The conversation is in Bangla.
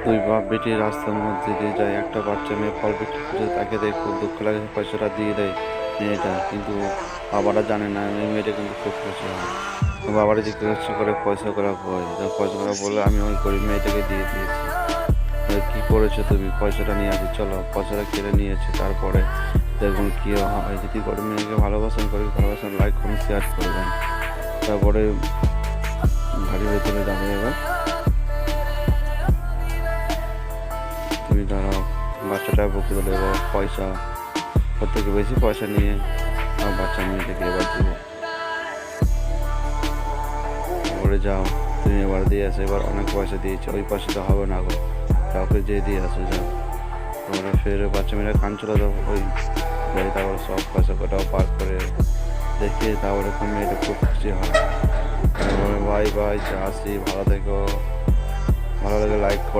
দুই বাপ বেটি রাস্তার মধ্যে দিয়ে যায়, একটা বাচ্চা মেয়ে ফল বিক্রি করছে, তাকে দেখে খুব দুঃখ লাগে, পয়সাটা দিয়ে দেয় মেয়েটা। কিন্তু বাবারা জানে না, এই মেয়েটা কিন্তু খুব খুশি হয়। বাবারা জিজ্ঞাসা করে পয়সা করা কই, পয়সা করা বলে আমি ওই গরিব মেয়েটাকে দিয়ে দিয়েছি। কি করেছো তুমি, পয়সাটা নিয়ে আসি, চলো পয়সাটা কেড়ে নিয়েছি। তারপরে দেখুন কি হয়। যদি গরিব মেয়েকে ভালোবাসেন, লাইক কমেন্ট শেয়ার করবেন। তারপরে গাড়ির ভেতরে দাঁড়িয়ে এবার তুমি দাঁড়াও, বাচ্চাটা বকে দিলে এবার পয়সা, ওর থেকে বেশি পয়সা নিয়ে আমার বাচ্চা মেয়েটাকে এবার দেবো। তারপরে যাও তুমি এবার দিয়ে আসো, এবার অনেক পয়সা দিয়েছে, ওই পয়সাটা হবে না গো, কাউকে যেয়ে দিয়ে আসো যাও। তারপরে ফের বাচ্চা মেয়েরা কাঁদছিল, তো ওই যাই, তারপরে সব পয়সা কটাও পার করে দেখিয়ে তারপরে মেয়েটা খুব খুশি হয়। তারপরে বাই বাই, আসি, ভালো থেকো, ভালো লাগে লাইক করো।